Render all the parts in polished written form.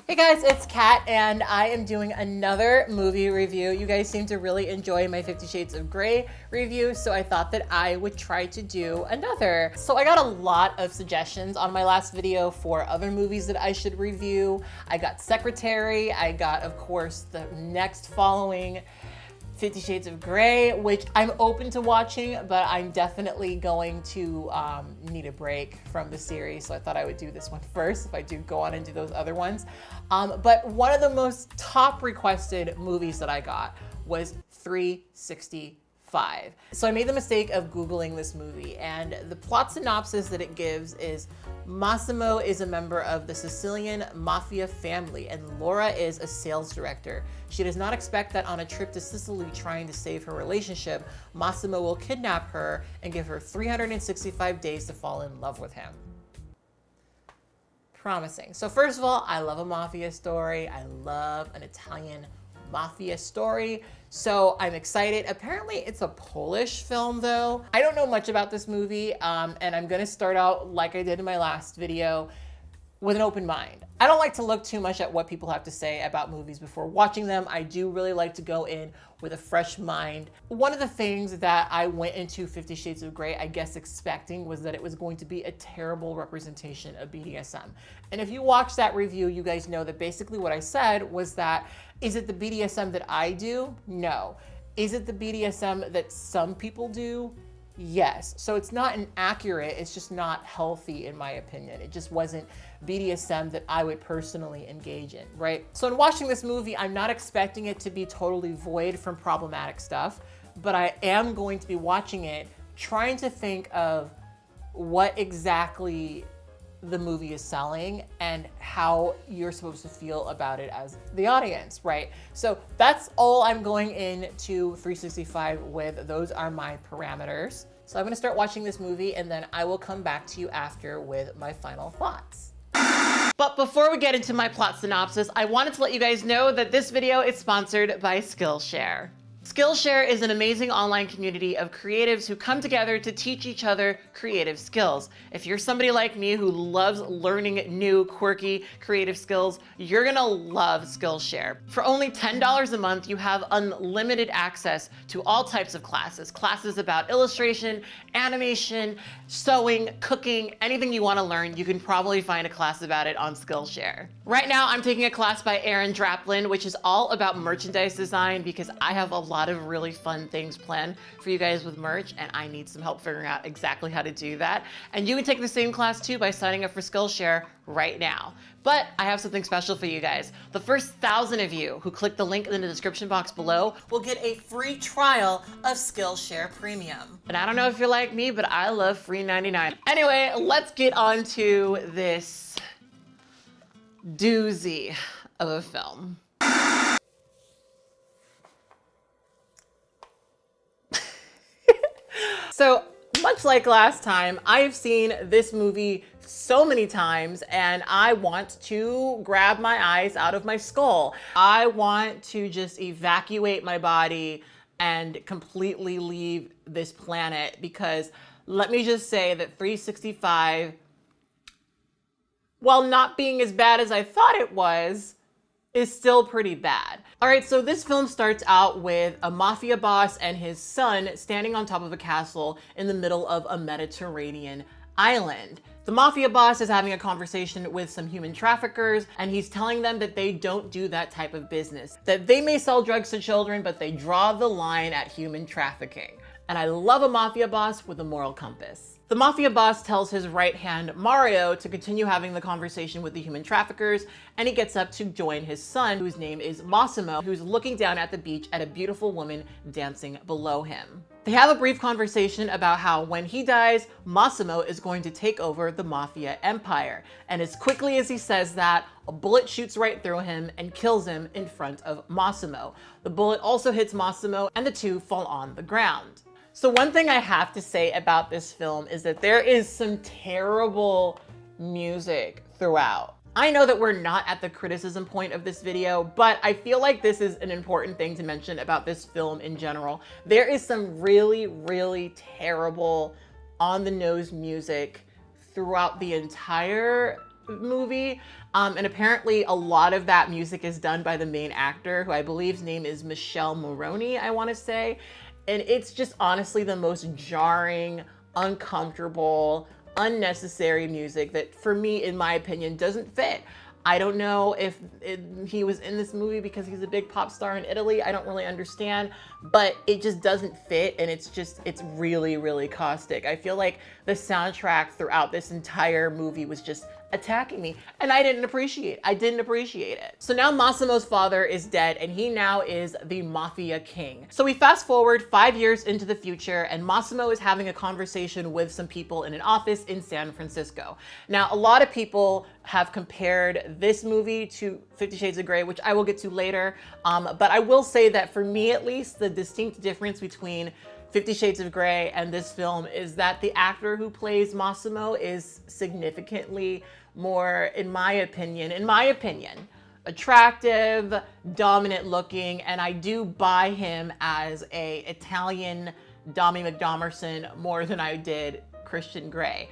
Hey guys, it's Kat and I am doing another movie review. You guys seem to really enjoy my 50 Shades of Grey review, so I thought that I would try to do another. So I got a lot of suggestions on my last video for other movies that I should review. I got Secretary, I got, of course, the next following 50 Shades of Grey, which I'm open to watching, but I'm definitely going to need a break from the series. So I thought I would do this one first if I do go on and do those other ones. But one of the most top requested movies that I got was 365. So I made the mistake of Googling this movie, and the plot synopsis that it gives is Massimo is a member of the Sicilian mafia family and Laura is a sales director. She does not expect that on a trip to Sicily trying to save her relationship, Massimo will kidnap her and give her 365 days to fall in love with him. Promising. So first of all, I love a mafia story. I love an Italian mafia story. So I'm excited. Apparently it's a Polish film though. I don't know much about this movie, and I'm gonna start out like I did in my last video with an open mind. I don't like to look too much at what people have to say about movies before watching them. I do really like to go in with a fresh mind. One of the things that I went into 50 Shades of Grey, I guess expecting, was that it was going to be a terrible representation of BDSM. And if you watch that review, you guys know that basically what I said was that, is it the BDSM that I do? No. Is it the BDSM that some people do? Yes. So it's not inaccurate, it's just not healthy in my opinion. It just wasn't BDSM that I would personally engage in, right? So in watching this movie, I'm not expecting it to be totally void from problematic stuff, but I am going to be watching it trying to think of what exactly the movie is selling and how you're supposed to feel about it as the audience, right? So that's all I'm going into 365 with. Those are my parameters. So I'm gonna start watching this movie and then I will come back to you after with my final thoughts. But before we get into my plot synopsis, I wanted to let you guys know that this video is sponsored by Skillshare. Skillshare is an amazing online community of creatives who come together to teach each other creative skills. If you're somebody like me who loves learning new, quirky, creative skills, you're gonna love Skillshare. For only $10 a month, you have unlimited access to all types of classes. Classes about illustration, animation, sewing, cooking, anything you wanna learn, you can probably find a class about it on Skillshare. Right now, I'm taking a class by Erin Draplin, which is all about merchandise design because I have a lot of really fun things planned for you guys with merch and I need some help figuring out exactly how to do that. And you can take the same class too by signing up for Skillshare right now. But I have something special for you guys. The first 1,000 of you who click the link in the description box below will get a free trial of Skillshare Premium. And I don't know if you're like me, but I love free 99. Anyway, let's get on to this doozy of a film. So much like last time, I've seen this movie so many times and I want to grab my eyes out of my skull. I want to just evacuate my body and completely leave this planet because let me just say that 365, while not being as bad as I thought it was, is still pretty bad. All right, so this film starts out with a mafia boss and his son standing on top of a castle in the middle of a Mediterranean island. The mafia boss is having a conversation with some human traffickers and he's telling them that they don't do that type of business, that they may sell drugs to children, but they draw the line at human trafficking. And I love a mafia boss with a moral compass. The mafia boss tells his right hand, Mario, to continue having the conversation with the human traffickers, and he gets up to join his son, whose name is Massimo, who's looking down at the beach at a beautiful woman dancing below him. They have a brief conversation about how when he dies, Massimo is going to take over the mafia empire. And as quickly as he says that, a bullet shoots right through him and kills him in front of Massimo. The bullet also hits Massimo and the two fall on the ground. So one thing I have to say about this film is that there is some terrible music throughout. I know that we're not at the criticism point of this video, but I feel like this is an important thing to mention about this film in general. There is some really, really terrible on the nose music throughout the entire movie. And apparently a lot of that music is done by the main actor, who I believe's name is Michelle Maroney, I want to say. And it's just honestly the most jarring, uncomfortable, unnecessary music that, for me, in my opinion, doesn't fit. I don't know if he was in this movie because he's a big pop star in Italy. I don't really understand, but it just doesn't fit, and it's really, really caustic. I feel like the soundtrack throughout this entire movie was just attacking me, and I didn't appreciate it. So now Massimo's father is dead, and he now is the mafia king. So we fast forward 5 years into the future, and Massimo is having a conversation with some people in an office in San Francisco. Now, a lot of people have compared this movie to 50 Shades of Grey, which I will get to later. But I will say that for me, at least, the distinct difference between 50 Shades of Grey and this film is that the actor who plays Massimo is significantly more, in my opinion, attractive, dominant looking, and I do buy him as a Italian Dommy McDomerson more than I did Christian Grey.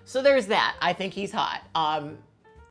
So there's that. I think he's hot.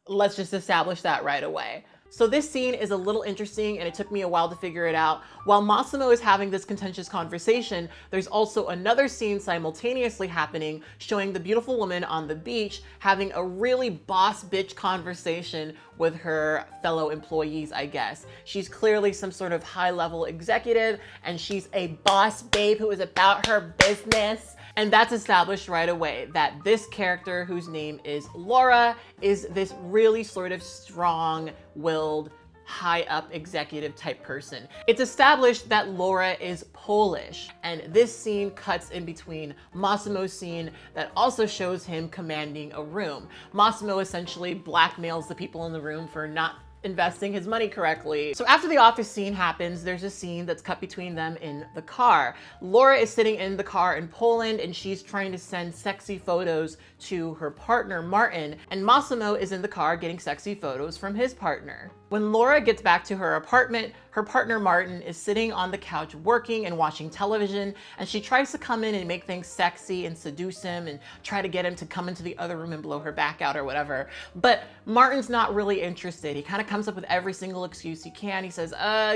Let's just establish that right away. So this scene is a little interesting, and it took me a while to figure it out. While Massimo is having this contentious conversation, there's also another scene simultaneously happening showing the beautiful woman on the beach having a really boss bitch conversation with her fellow employees, I guess. She's clearly some sort of high-level executive, and she's a boss babe who is about her business. And that's established right away that this character, whose name is Laura, is this really sort of strong-willed, high-up executive type person. It's established that Laura is Polish, and this scene cuts in between Massimo's scene that also shows him commanding a room. Massimo essentially blackmails the people in the room for not investing his money correctly. So after the office scene happens, there's a scene that's cut between them in the car. Laura is sitting in the car in Poland, and she's trying to send sexy photos to her partner, Martin, and Massimo is in the car getting sexy photos from his partner. When Laura gets back to her apartment, her partner Martin is sitting on the couch working and watching television, and she tries to come in and make things sexy and seduce him and try to get him to come into the other room and blow her back out or whatever. But Martin's not really interested. He kind of comes up with every single excuse he can. He says,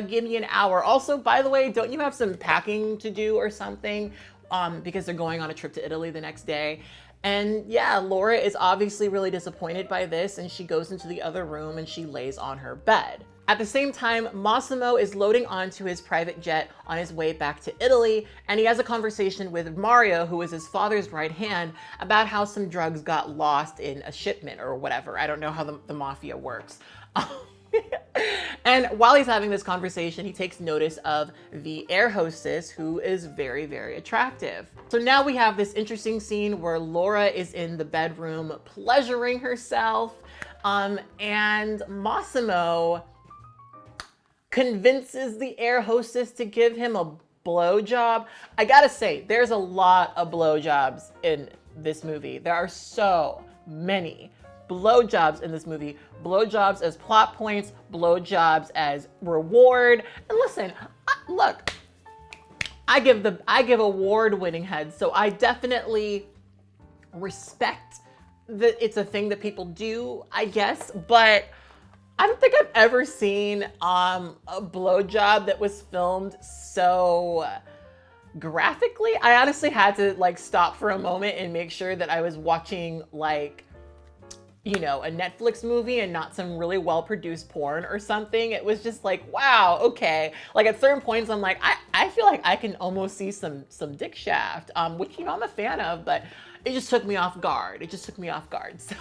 give me an hour. Also, by the way, don't you have some packing to do or something? Because they're going on a trip to Italy the next day. And yeah, Laura is obviously really disappointed by this, and she goes into the other room and she lays on her bed. At the same time, Massimo is loading onto his private jet on his way back to Italy, and he has a conversation with Mario, who is his father's right hand, about how some drugs got lost in a shipment or whatever. I don't know how the mafia works. And while he's having this conversation, he takes notice of the air hostess, who is very, very attractive. So now we have this interesting scene where Laura is in the bedroom pleasuring herself, and Massimo convinces the air hostess to give him a blowjob. I gotta say, there's a lot of blowjobs in this movie. There are so many blowjobs in this movie. Blowjobs as plot points, blowjobs as reward. And listen, look, I give award-winning heads, so I definitely respect that it's a thing that people do, I guess, but I don't think I've ever seen a blowjob that was filmed so graphically. I honestly had to stop for a moment and make sure that I was watching a Netflix movie and not some really well-produced porn or something. It was just wow, okay. At certain points, I'm I feel like I can almost see some dick shaft, which, I'm a fan of, but it just took me off guard. So.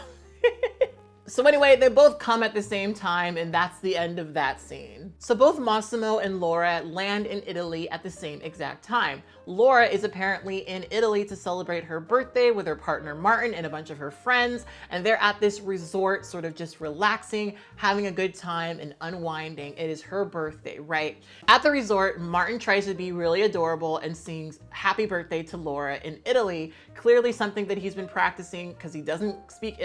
So anyway, they both come at the same time, and that's the end of that scene. So both Massimo and Laura land in Italy at the same exact time. Laura is apparently in Italy to celebrate her birthday with her partner Martin and a bunch of her friends, and they're at this resort sort of just relaxing, having a good time and unwinding. It is her birthday, right? At the resort, Martin tries to be really adorable and sings happy birthday to Laura in Italy, clearly something that he's been practicing because he doesn't speak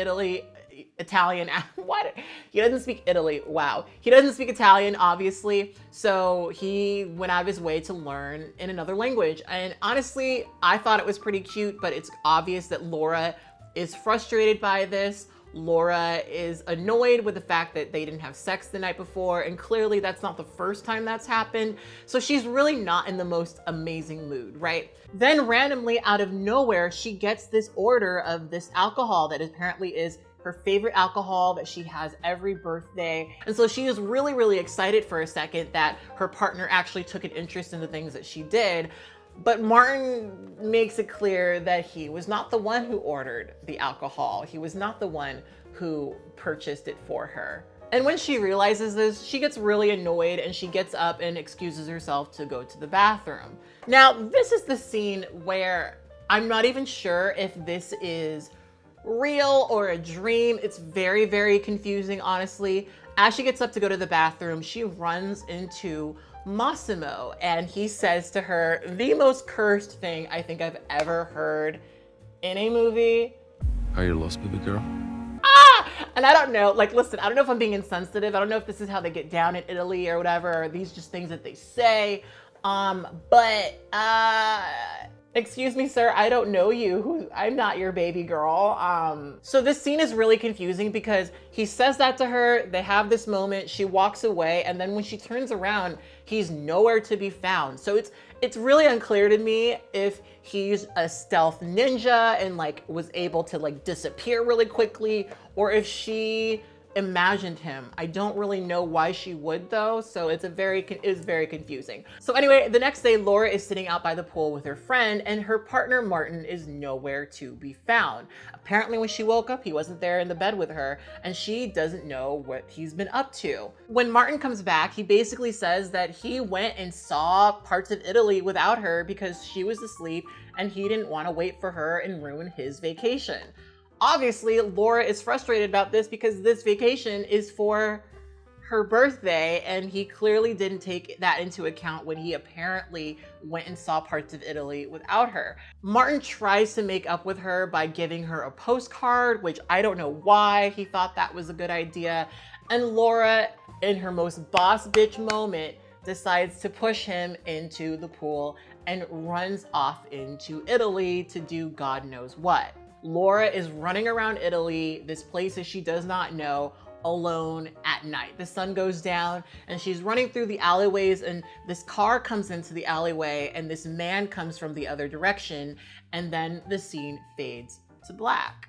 Italian. What? He doesn't speak Italy. Wow. He doesn't speak Italian, obviously. So he went out of his way to learn in another language. And honestly, I thought it was pretty cute, but it's obvious that Laura is frustrated by this. Laura is annoyed with the fact that they didn't have sex the night before, and clearly that's not the first time that's happened. So she's really not in the most amazing mood, right? Then randomly out of nowhere, she gets this order of this alcohol that apparently is her favorite alcohol that she has every birthday. And so she is really, really excited for a second that her partner actually took an interest in the things that she did. But Martin makes it clear that he was not the one who ordered the alcohol. He was not the one who purchased it for her. And when she realizes this, she gets really annoyed and she gets up and excuses herself to go to the bathroom. Now, this is the scene where I'm not even sure if this is real or a dream. It's very, very confusing, honestly. As she gets up to go to the bathroom, she runs into Massimo, and he says to her the most cursed thing I think I've ever heard in a movie. Are you lost, baby girl? Ah! And I don't know, like, listen, I don't know if I'm being insensitive. I don't know if this is how they get down in Italy or whatever, or these just things that they say. Excuse me, sir, I don't know you. I'm not your baby girl. So this scene is really confusing because he says that to her, they have this moment, she walks away, and then when she turns around, he's nowhere to be found. So it's really unclear to me if he's a stealth ninja and like was able to like disappear really quickly, or if she imagined him. I don't really know why she would though, so it's very confusing. So anyway, the next day, Laura is sitting out by the pool with her friend, and her partner Martin is nowhere to be found. Apparently when she woke up, he wasn't there in the bed with her, and she doesn't know what he's been up to. When Martin comes back, he basically says that he went and saw parts of Italy without her because she was asleep and he didn't want to wait for her and ruin his vacation. Obviously, Laura is frustrated about this because this vacation is for her birthday, and he clearly didn't take that into account when he apparently went and saw parts of Italy without her. Martin tries to make up with her by giving her a postcard, which I don't know why he thought that was a good idea. And Laura, in her most boss bitch moment, decides to push him into the pool and runs off into Italy to do God knows what. Laura is running around Italy, this place that she does not know, alone at night. The sun goes down and she's running through the alleyways, and this car comes into the alleyway and this man comes from the other direction, and then the scene fades to black.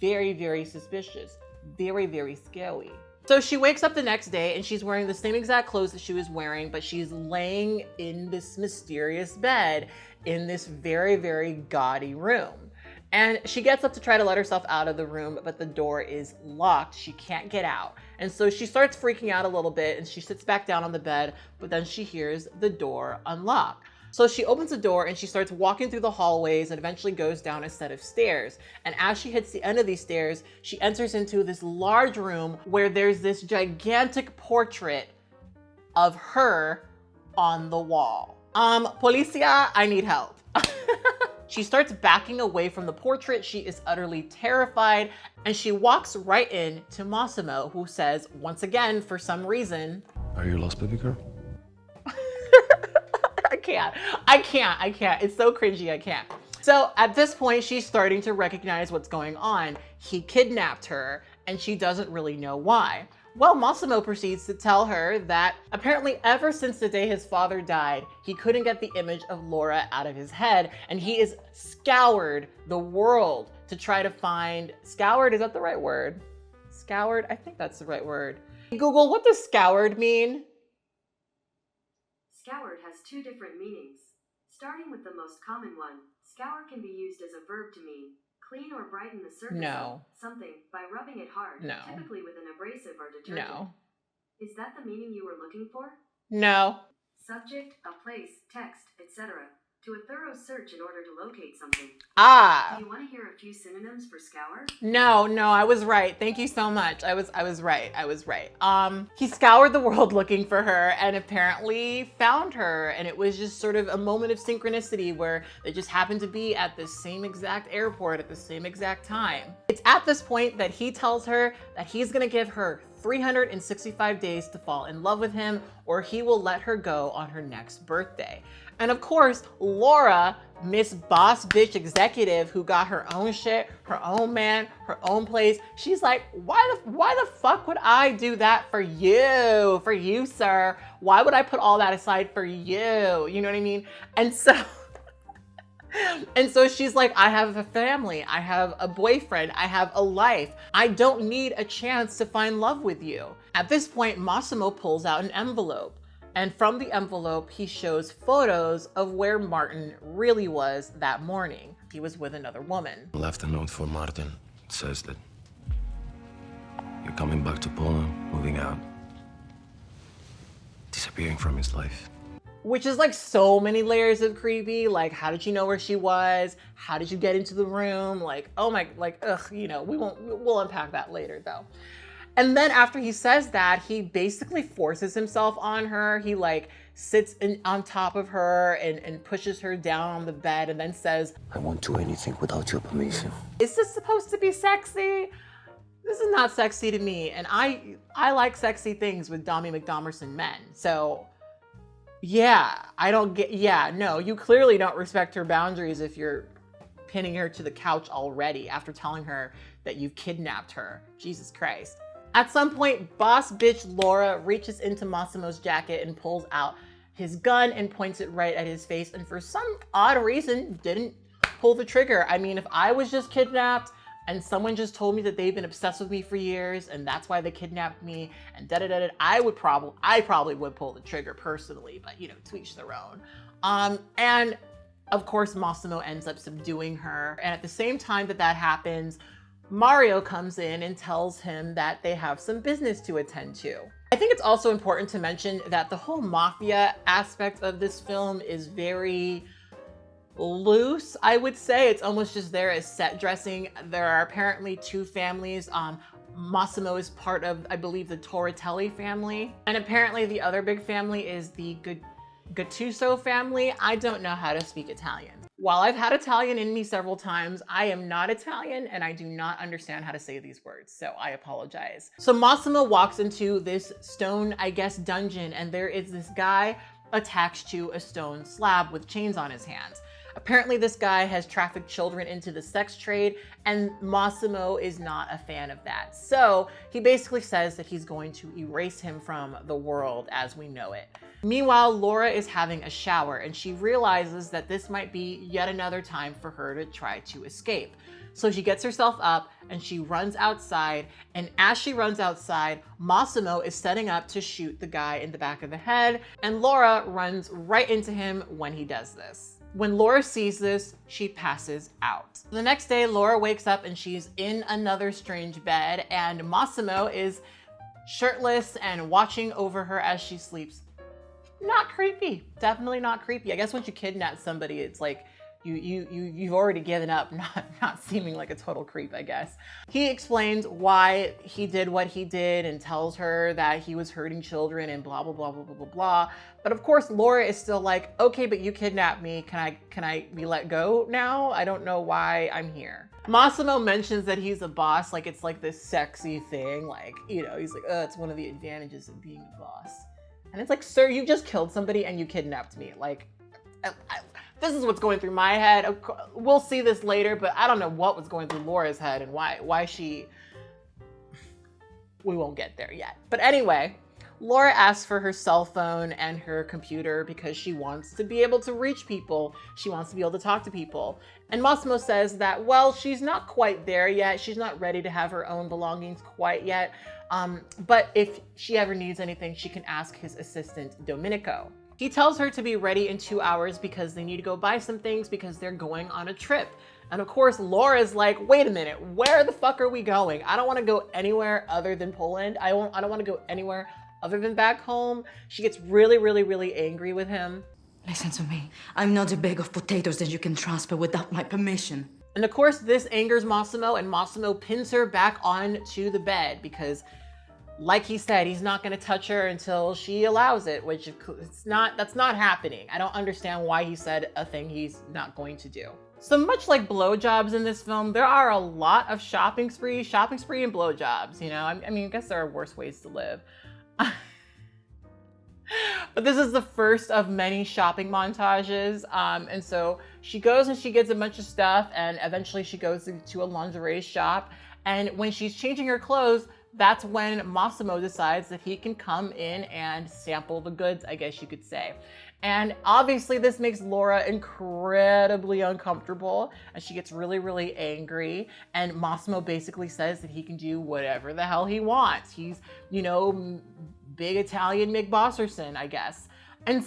Very, very suspicious. Very, very scary. So she wakes up the next day and she's wearing the same exact clothes that she was wearing, but she's laying in this mysterious bed in this very, very gaudy room. And she gets up to try to let herself out of the room, but the door is locked. She can't get out. And so she starts freaking out a little bit and she sits back down on the bed, but then she hears the door unlock. So she opens the door and she starts walking through the hallways and eventually goes down a set of stairs. And as she hits the end of these stairs, she enters into this large room where there's this gigantic portrait of her on the wall. Policia, I need help. She starts backing away from the portrait. She is utterly terrified, and she walks right in to Massimo, who says, once again, for some reason, Are you lost, baby girl? I can't. It's so cringy, I can't. So at this point, she's starting to recognize what's going on. He kidnapped her, and she doesn't really know why. Well, Massimo proceeds to tell her that apparently ever since the day his father died, he couldn't get the image of Laura out of his head, and he has scoured the world to try to find, scoured, is that the right word? Scoured, I think that's the right word. Google, what does scoured mean? Scoured has two different meanings. Starting with the most common one, scour can be used as a verb to mean clean or brighten the surface of something by rubbing it hard, typically with an abrasive or detergent. No. Is that the meaning you were looking for? No. Subject, a place, text, etc. To a thorough search in order to locate something. Ah. Do you want to hear a few synonyms for scour? No, I was right. Thank you so much. I was right. He scoured the world looking for her and apparently found her. And it was just sort of a moment of synchronicity where they just happened to be at the same exact airport at the same exact time. It's at this point that he tells her that he's gonna give her 365 days to fall in love with him, or he will let her go on her next birthday. And of course, Laura, Miss Boss Bitch Executive who got her own shit, her own man, her own place, she's like, why the fuck would I do that for you, sir? Why would I put all that aside for you? You know what I mean? And so she's like, I have a family, I have a boyfriend, I have a life. I don't need a chance to find love with you. At this point, Massimo pulls out an envelope. And from the envelope, he shows photos of where Martin really was that morning. He was with another woman. I left a note for Martin. It says that you're coming back to Poland, moving out, disappearing from his life. Which is like so many layers of creepy. Like, how did you know where she was? How did you get into the room? Like, oh my, like, ugh, you know, we'll unpack that later though. And then after he says that, he basically forces himself on her. He like sits on top of her and pushes her down on the bed and then says, I won't do anything without your permission. Is this supposed to be sexy? This is not sexy to me. And I like sexy things with Dommy McDomerson men. So yeah, no, you clearly don't respect her boundaries if you're pinning her to the couch already after telling her that you've kidnapped her. Jesus Christ. At some point, boss bitch Laura reaches into Massimo's jacket and pulls out his gun and points it right at his face, and for some odd reason didn't pull the trigger. I mean, if I was just kidnapped and someone just told me that they've been obsessed with me for years and that's why they kidnapped me and da-da-da-da, I probably would pull the trigger personally, but you know, to each their own. And of course, Massimo ends up subduing her. And at the same time that happens, Mario comes in and tells him that they have some business to attend to. I think it's also important to mention that the whole mafia aspect of this film is very loose, I would say. It's almost just there as set dressing. There are apparently two families. Massimo is part of, I believe, the Torritelli family. And apparently the other big family is the Gattuso family. I don't know how to speak Italian. While I've had Italian in me several times, I am not Italian and I do not understand how to say these words, so I apologize. So Massimo walks into this stone, I guess, dungeon, and there is this guy attached to a stone slab with chains on his hands. Apparently this guy has trafficked children into the sex trade, and Massimo is not a fan of that. So he basically says that he's going to erase him from the world as we know it. Meanwhile, Laura is having a shower and she realizes that this might be yet another time for her to try to escape. So she gets herself up and she runs outside, and as she runs outside, Massimo is setting up to shoot the guy in the back of the head, and Laura runs right into him when he does this. When Laura sees this, she passes out. The next day, Laura wakes up and she's in another strange bed, and Massimo is shirtless and watching over her as she sleeps. Not creepy, definitely not creepy. I guess once you kidnap somebody, it's like you've already given up, not seeming like a total creep, I guess. He explains why he did what he did and tells her that he was hurting children and blah, blah, blah, blah, blah, blah, blah. But of course, Laura is still like, okay, but you kidnapped me. Can I be let go now? I don't know why I'm here. Massimo mentions that he's a boss, like it's like this sexy thing. Like, you know, he's like, oh, it's one of the advantages of being a boss. And it's like, sir, you just killed somebody and you kidnapped me. Like, this is what's going through my head. We'll see this later, but I don't know what was going through Laura's head and why she, we won't get there yet. But anyway, Laura asks for her cell phone and her computer because she wants to be able to reach people. She wants to be able to talk to people. And Massimo says that, well, she's not quite there yet. She's not ready to have her own belongings quite yet. But if she ever needs anything, she can ask his assistant, Domenico. He tells her to be ready in 2 hours because they need to go buy some things because they're going on a trip. And of course, Laura's like, wait a minute, where the fuck are we going? I don't want to go anywhere other than Poland. I don't want to go anywhere other than back home. She gets really, really, really angry with him. Listen to me. I'm not a bag of potatoes that you can transfer without my permission. And of course, this angers Massimo, and Massimo pins her back onto the bed because, like he said, he's not going to touch her until she allows it, which that's not happening. I don't understand why he said a thing he's not going to do. So much like blowjobs in this film, there are a lot of shopping spree and blowjobs, you know? I mean, I guess there are worse ways to live. But this is the first of many shopping montages. And so she goes and she gets a bunch of stuff, and eventually she goes to a lingerie shop. And when she's changing her clothes, that's when Massimo decides that he can come in and sample the goods, I guess you could say. And obviously this makes Laura incredibly uncomfortable, and she gets really, really angry. And Massimo basically says that he can do whatever the hell he wants. He's, you know, big Italian Mick Bosserson, I guess. And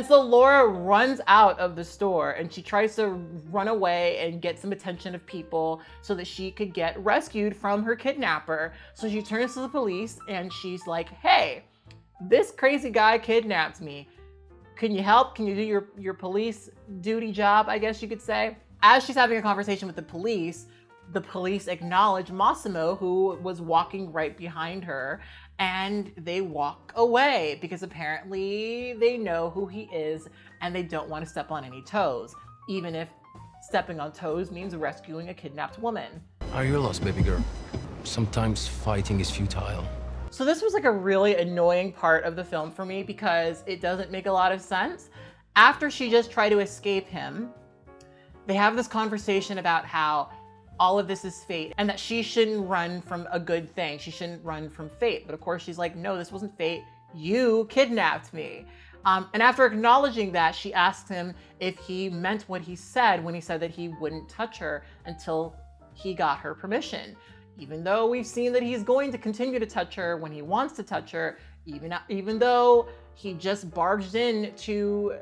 so Laura runs out of the store, and she tries to run away and get some attention of people so that she could get rescued from her kidnapper. So she turns to the police and she's like, hey, this crazy guy kidnapped me. Can you help? Can you do your police duty job, I guess you could say? As she's having a conversation with the police acknowledge Massimo, who was walking right behind her, and they walk away because apparently they know who he is and they don't want to step on any toes, even if stepping on toes means rescuing a kidnapped woman. Are you lost, baby girl? Sometimes fighting is futile. So this was like a really annoying part of the film for me because it doesn't make a lot of sense. After she just tried to escape him, they have this conversation about how all of this is fate and that she shouldn't run from a good thing. She shouldn't run from fate. But of course she's like, no, this wasn't fate. You kidnapped me. And after acknowledging that, she asked him if he meant what he said when he said that he wouldn't touch her until he got her permission. Even though we've seen that he's going to continue to touch her when he wants to touch her, even though he just barged in to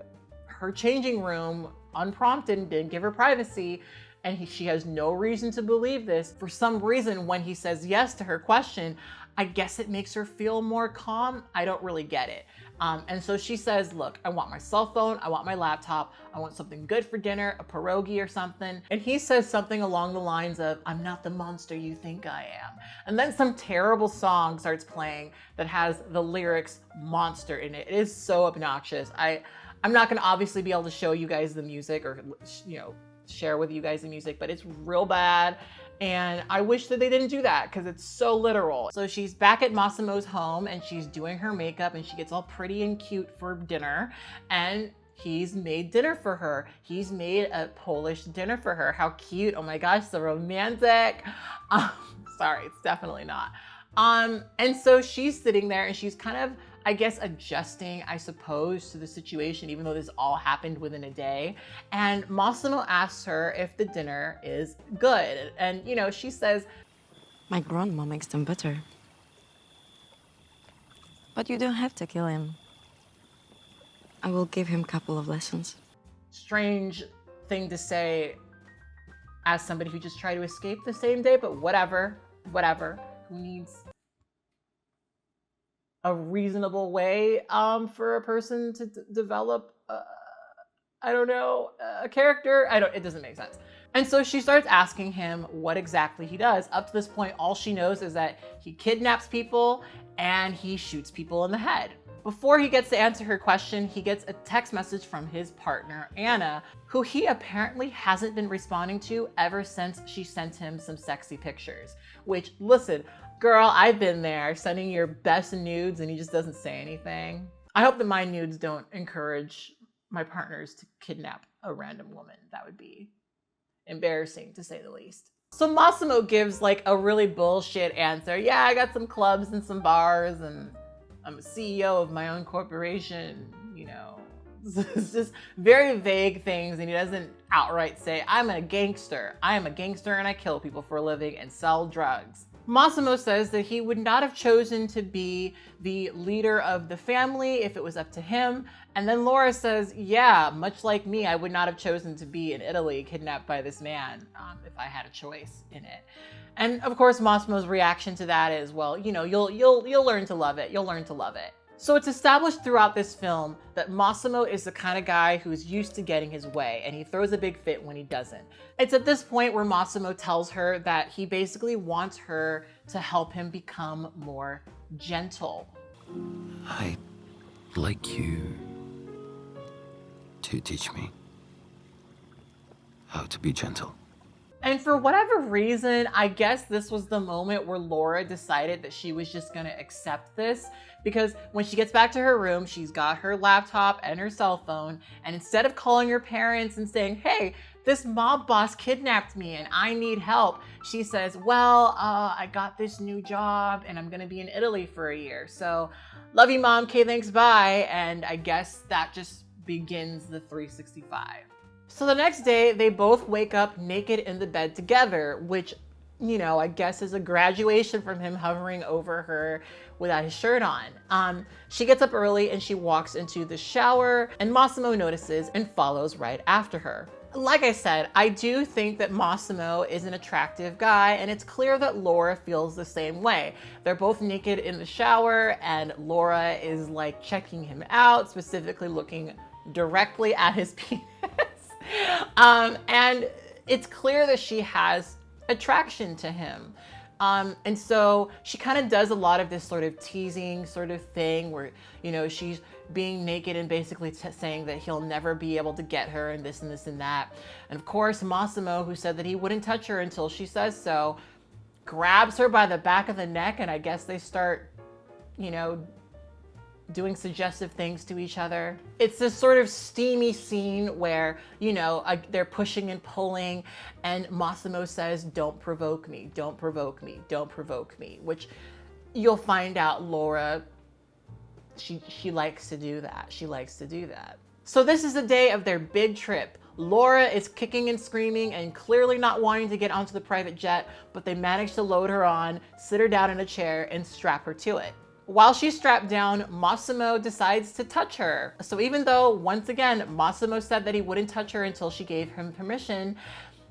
her changing room unprompted and didn't give her privacy, and she has no reason to believe this. For some reason, when he says yes to her question, I guess it makes her feel more calm. I don't really get it. And so she says, look, I want my cell phone, I want my laptop, I want something good for dinner, a pierogi or something. And he says something along the lines of, I'm not the monster you think I am. And then some terrible song starts playing that has the lyrics monster in it. It is so obnoxious. I'm not gonna obviously be able to show you guys the music or, you know, share with you guys the music, but it's real bad. And I wish that they didn't do that because it's so literal. So she's back at Massimo's home and she's doing her makeup and she gets all pretty and cute for dinner. And he's made dinner for her. He's made a Polish dinner for her. How cute. Oh my gosh, so romantic. Sorry, it's definitely not. And so she's sitting there and she's kind of, I guess, adjusting, I suppose, to the situation, even though this all happened within a day. And Massimo asks her if the dinner is good. And, you know, she says, my grandma makes them better. But you don't have to kill him. I will give him a couple of lessons. Strange thing to say as somebody who just tried to escape the same day, but whatever. Who needs a reasonable way for a person to develop, I don't know, a character? It doesn't make sense. And so she starts asking him what exactly he does. Up to this point, all she knows is that he kidnaps people and he shoots people in the head. Before he gets to answer her question, he gets a text message from his partner, Anna, who he apparently hasn't been responding to ever since she sent him some sexy pictures. Which, listen, girl, I've been there, sending your best nudes and he just doesn't say anything. I hope that my nudes don't encourage my partners to kidnap a random woman. That would be embarrassing, to say the least. So Massimo gives like a really bullshit answer. Yeah, I got some clubs and some bars and I'm a CEO of my own corporation, you know. It's just very vague things, and he doesn't outright say, I'm a gangster. I am a gangster and I kill people for a living and sell drugs. Massimo says that he would not have chosen to be the leader of the family if it was up to him. And then Laura says, yeah, much like me, I would not have chosen to be in Italy kidnapped by this man if I had a choice in it. And of course, Massimo's reaction to that is, well, you know, you'll learn to love it. You'll learn to love it. So it's established throughout this film that Massimo is the kind of guy who's used to getting his way, and he throws a big fit when he doesn't. It's at this point where Massimo tells her that he basically wants her to help him become more gentle. I'd like you to teach me. how to be gentle. And for whatever reason, I guess this was the moment where Laura decided that she was just gonna accept this, because when she gets back to her room, she's got her laptop and her cell phone, and instead of calling her parents and saying, hey, this mob boss kidnapped me and I need help, she says, well, I got this new job and I'm gonna be in Italy for a year. So love you, Mom, okay, thanks, bye. And I guess that just begins the 365. So the next day, they both wake up naked in the bed together, which, you know, I guess is a graduation from him hovering over her without his shirt on. She gets up early and she walks into the shower, and Massimo notices and follows right after her. Like I said, I do think that Massimo is an attractive guy, and it's clear that Laura feels the same way. They're both naked in the shower, and Laura is like checking him out, specifically looking directly at his penis. And it's clear that she has attraction to him. And so she kind of does a lot of this sort of teasing sort of thing where, you know, she's being naked and basically saying that he'll never be able to get her and this and this and that. And of course, Massimo, who said that he wouldn't touch her until she says so, grabs her by the back of the neck, and I guess they start, you know, doing suggestive things to each other. It's this sort of steamy scene where, you know, they're pushing and pulling, and Massimo says, don't provoke me, don't provoke me, don't provoke me, which you'll find out Laura, she likes to do that. She likes to do that. So this is the day of their big trip. Laura is kicking and screaming and clearly not wanting to get onto the private jet, but they manage to load her on, sit her down in a chair, and strap her to it. While she's strapped down, Massimo decides to touch her. So even though, once again, Massimo said that he wouldn't touch her until she gave him permission,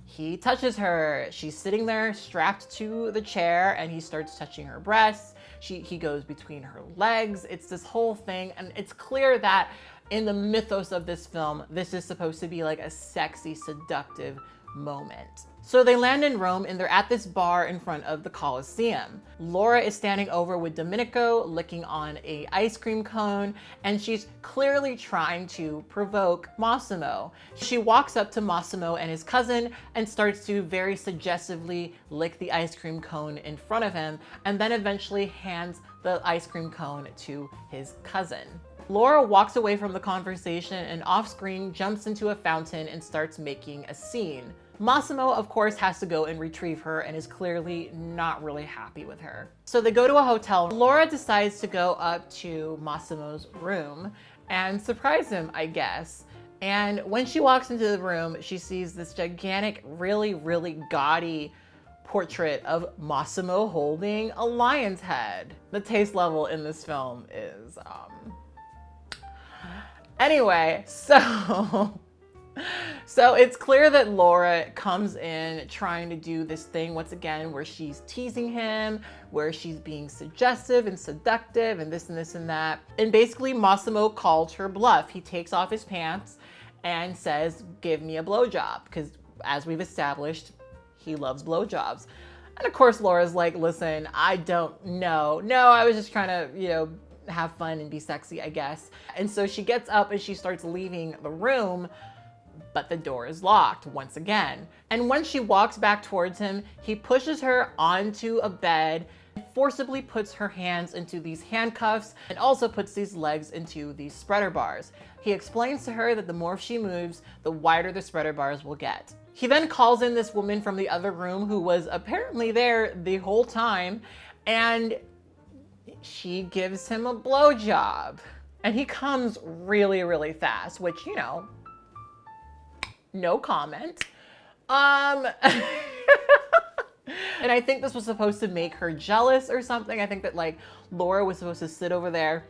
he touches her. She's sitting there strapped to the chair, and he starts touching her breasts. He goes between her legs. It's this whole thing, and it's clear that in the mythos of this film, this is supposed to be like a sexy, seductive moment. So they land in Rome, and they're at this bar in front of the Colosseum. Laura is standing over with Domenico, licking on a ice cream cone, and she's clearly trying to provoke Massimo. She walks up to Massimo and his cousin and starts to very suggestively lick the ice cream cone in front of him, and then eventually hands the ice cream cone to his cousin. Laura walks away from the conversation and off-screen jumps into a fountain and starts making a scene. Massimo, of course, has to go and retrieve her and is clearly not really happy with her. So they go to a hotel. Laura decides to go up to Massimo's room and surprise him, I guess. And when she walks into the room, she sees this gigantic, really, really gaudy portrait of Massimo holding a lion's head. The taste level in this film is, Anyway, so it's clear that Laura comes in trying to do this thing once again where she's teasing him, where she's being suggestive and seductive and this and this and that. And basically Massimo called her bluff. He takes off his pants and says, give me a blowjob, because as we've established, he loves blowjobs. And of course Laura's like, listen, I don't know. No, I was just trying to, you know, have fun and be sexy, I guess. And so she gets up and she starts leaving the room, but the door is locked once again. And when she walks back towards him, he pushes her onto a bed, forcibly puts her hands into these handcuffs, and also puts these legs into these spreader bars. He explains to her that the more she moves, the wider the spreader bars will get. He then calls in this woman from the other room who was apparently there the whole time, and she gives him a blowjob. And he comes really, really fast, which, you know, no comment. And I think this was supposed to make her jealous or something. I think that like Laura was supposed to sit over there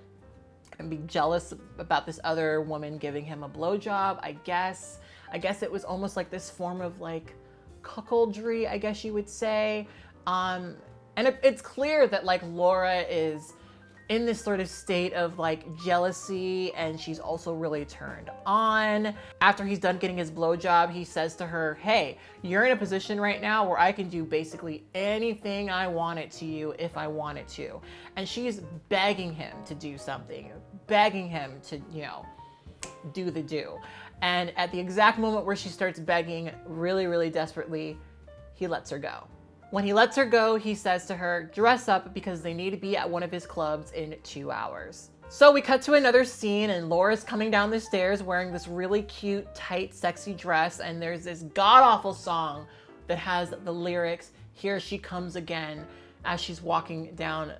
and be jealous about this other woman giving him a blowjob, I guess. I guess it was almost like this form of like cuckoldry, I guess you would say. And it's clear that like Laura is in this sort of state of like jealousy, and she's also really turned on. After he's done getting his blowjob, he says to her, hey, you're in a position right now where I can do basically anything I want it to you if I wanted to. And she's begging him to do something, begging him to, you know, do the do. And at the exact moment where she starts begging really, really desperately, he lets her go. When he lets her go, he says to her, dress up because they need to be at one of his clubs in 2 hours. So we cut to another scene and Laura's coming down the stairs wearing this really cute, tight, sexy dress. And there's this god-awful song that has the lyrics, "Here she comes again," as she's walking down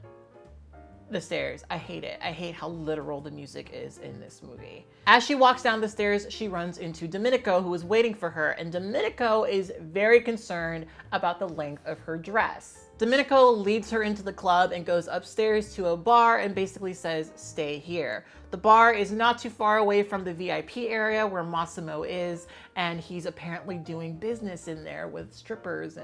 the stairs. I hate it. I hate how literal the music is in this movie. As she walks down the stairs, she runs into Domenico, who is waiting for her, and Domenico is very concerned about the length of her dress. Domenico leads her into the club and goes upstairs to a bar and basically says, stay here. The bar is not too far away from the VIP area where Massimo is, and he's apparently doing business in there with strippers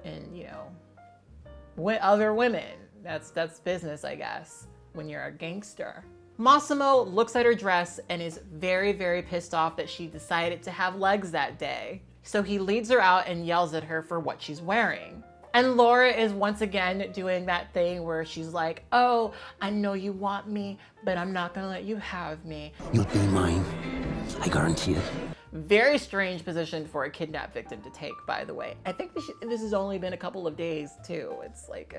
and you know, other women. That's business, I guess, when you're a gangster. Massimo looks at her dress and is very, very pissed off that she decided to have legs that day. So he leads her out and yells at her for what she's wearing. And Laura is once again doing that thing where she's like, oh, I know you want me, but I'm not gonna let you have me. You'll be mine. I guarantee it. Very strange position for a kidnap victim to take, by the way. I think this has only been a couple of days too. It's like,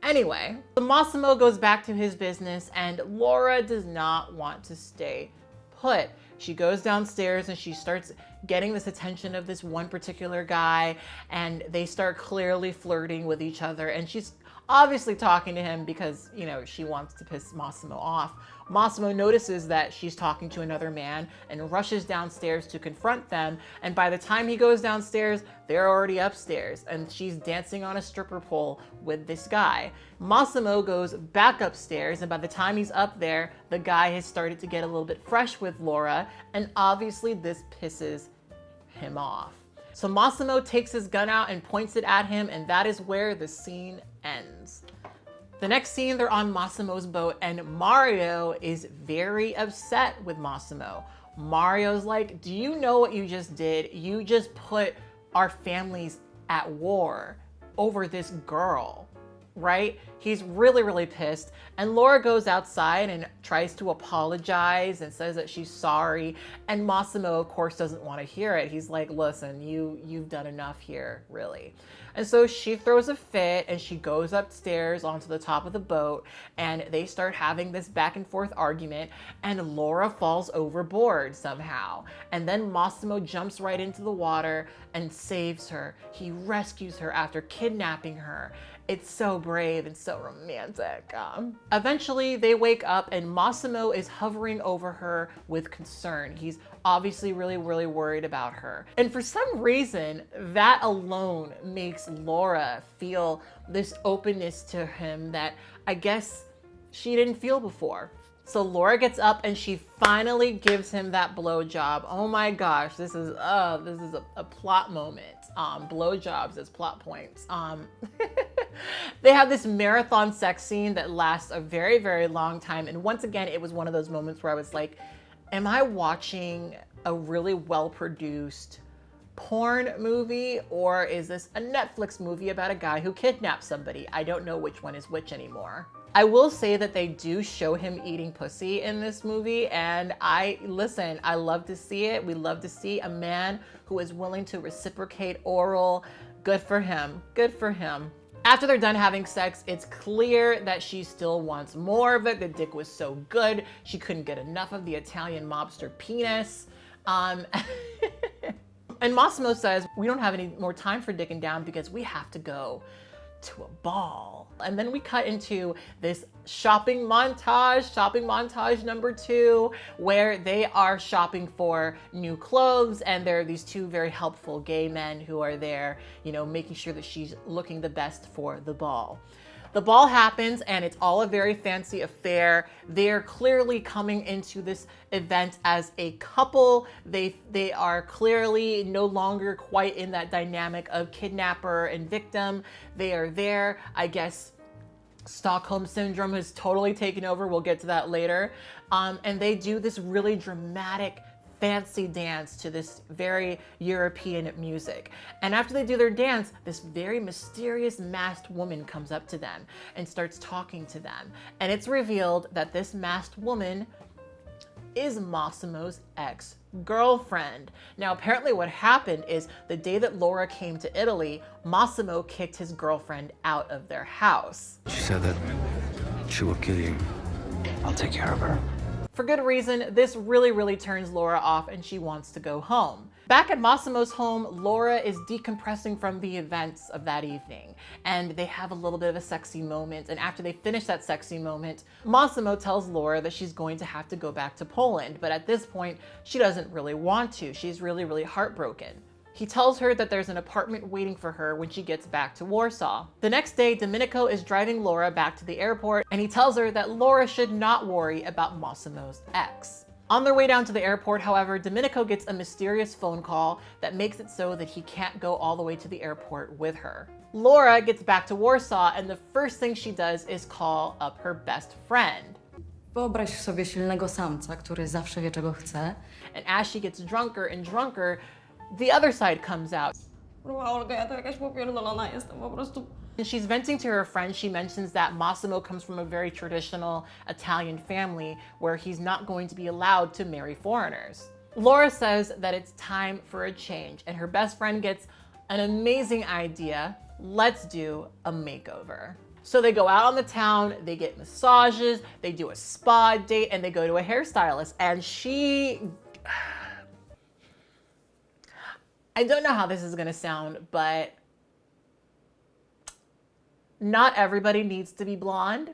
Anyway, Massimo goes back to his business and Laura does not want to stay put. She goes downstairs and she starts getting this attention of this one particular guy, and they start clearly flirting with each other, and she's obviously talking to him because, you know, she wants to piss Massimo off. Massimo notices that she's talking to another man and rushes downstairs to confront them. And by the time he goes downstairs, they're already upstairs and she's dancing on a stripper pole with this guy. Massimo goes back upstairs, and by the time he's up there, the guy has started to get a little bit fresh with Laura, and obviously this pisses him off. So Massimo takes his gun out and points it at him, and that is where the scene ends. The next scene, they're on Massimo's boat, and Mario is very upset with Massimo. Mario's like, do you know what you just did? You just put our families at war over this girl, right? He's really, really pissed. And Laura goes outside and tries to apologize and says that she's sorry. And Massimo, of course, doesn't want to hear it. He's like, listen, you've done enough here, really. And so she throws a fit and she goes upstairs onto the top of the boat, and they start having this back and forth argument, and Laura falls overboard somehow. And then Massimo jumps right into the water and saves her. He rescues her after kidnapping her. It's so brave and so romantic. Eventually they wake up and Massimo is hovering over her with concern. He's obviously really, really worried about her. And for some reason, that alone makes Laura feel this openness to him that I guess she didn't feel before. So Laura gets up and she finally gives him that blowjob. Oh my gosh, this is a plot moment. Blowjobs as plot points. They have this marathon sex scene that lasts a very, very long time. And once again, it was one of those moments where I was like, am I watching a really well-produced porn movie, or is this a Netflix movie about a guy who kidnaps somebody? I don't know which one is which anymore. I will say that they do show him eating pussy in this movie, and I love to see it. We love to see a man who is willing to reciprocate oral. Good for him. Good for him. After they're done having sex, it's clear that she still wants more of it. The dick was so good, she couldn't get enough of the Italian mobster penis. And Massimo says, we don't have any more time for dicking down because we have to go to a ball. And then we cut into this shopping montage number 2, where they are shopping for new clothes, and there are these 2 very helpful gay men who are there, you know, making sure that she's looking the best for the ball. The ball happens and it's all a very fancy affair. They're clearly coming into this event as a couple. They are clearly no longer quite in that dynamic of kidnapper and victim. They are there, I guess Stockholm Syndrome has totally taken over. We'll get to that later. And they do this really dramatic fancy dance to this very European music. And after they do their dance, this very mysterious masked woman comes up to them and starts talking to them. And it's revealed that this masked woman is Massimo's ex-girlfriend. Now, apparently what happened is the day that Laura came to Italy, Massimo kicked his girlfriend out of their house. She said that she will kill you. I'll take care of her. For good reason, this really turns Laura off and she wants to go home. Back at Massimo's home, Laura is decompressing from the events of that evening, and they have a little bit of a sexy moment. And after they finish that sexy moment, Massimo tells Laura that she's going to have to go back to Poland. But at this point, she doesn't really want to. She's really heartbroken. He tells her that there's an apartment waiting for her when she gets back to Warsaw. The next day, Domenico is driving Laura back to the airport, and he tells her that Laura should not worry about Massimo's ex. On their way down to the airport, however, Domenico gets a mysterious phone call that makes it so that he can't go all the way to the airport with her. Laura gets back to Warsaw, and the first thing she does is call up her best friend. Wyobraź sobie silnego samca, który zawsze wie, czego chce. And as she gets drunker and drunker, the other side comes out. Olga, ja to jakaś popierdolona jestem, po prostu. And she's venting to her friend. She mentions that Massimo comes from a very traditional Italian family where he's not going to be allowed to marry foreigners. Laura says that it's time for a change, and her best friend gets an amazing idea. Let's do a makeover. So they go out on the town, they get massages, they do a spa date, and they go to a hairstylist. And I don't know how this is gonna sound, but not everybody needs to be blonde.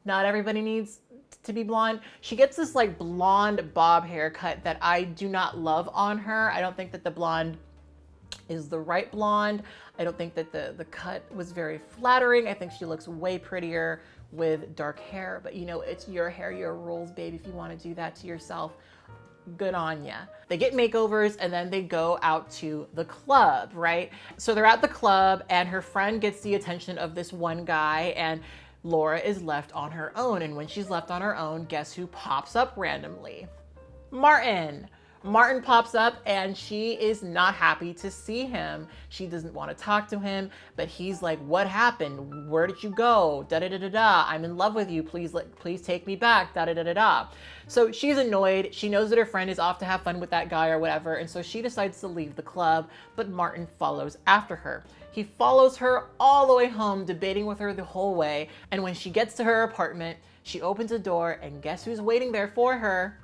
Not everybody needs to be blonde. She gets this like blonde bob haircut that I do not love on her. I don't think that the blonde is the right blonde. I don't think that the cut was very flattering. I think she looks way prettier with dark hair, but you know, it's your hair, your rules, babe. If you want to do that to yourself, good on ya. They get makeovers and then they go out to the club, right? So they're at the club and her friend gets the attention of this one guy and Laura is left on her own. And when she's left on her own, guess who pops up randomly? Martin. Martin pops up and she is not happy to see him. She doesn't want to talk to him, but he's like, what happened? Where did you go? Da-da-da-da-da. I'm in love with you. Please take me back. Da-da-da-da-da. So she's annoyed. She knows that her friend is off to have fun with that guy or whatever. And so she decides to leave the club, but Martin follows after her. He follows her all the way home, debating with her the whole way. And when she gets to her apartment, she opens a door and guess who's waiting there for her?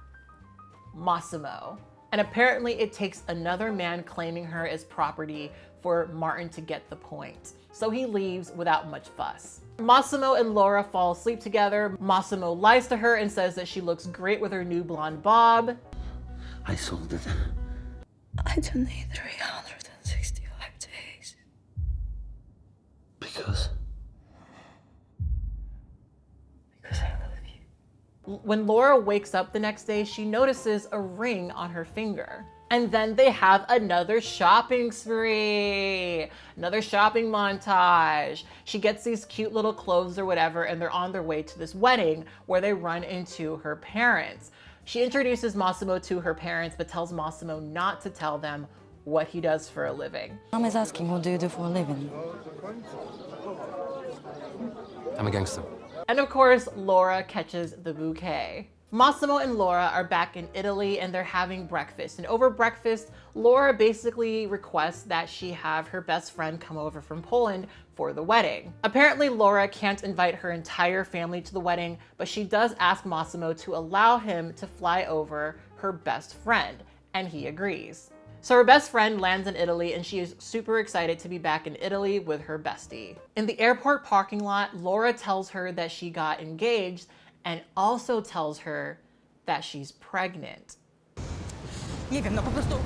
Massimo. And apparently it takes another man claiming her as property for Martin to get the point. So he leaves without much fuss. Massimo and Laura fall asleep together. Massimo lies to her and says that she looks great with her new blonde bob. I sold it. I don't need 365 days. Because I love you. When Laura wakes up the next day, she notices a ring on her finger. And then they have another shopping spree, another shopping montage. She gets these cute little clothes or whatever, and they're on their way to this wedding where they run into her parents. She introduces Massimo to her parents, but tells Massimo not to tell them what he does for a living. Mom is asking, what do you do for a living? I'm a gangster. And of course, Laura catches the bouquet. Massimo and Laura are back in Italy and they're having breakfast. And over breakfast, Laura basically requests that she have her best friend come over from Poland for the wedding. Apparently, Laura can't invite her entire family to the wedding, but she does ask Massimo to allow him to fly over her best friend, and he agrees. So her best friend lands in Italy and she is super excited to be back in Italy with her bestie. In the airport parking lot, Laura tells her that she got engaged and also tells her that she's pregnant. Nie wiem, no po prostu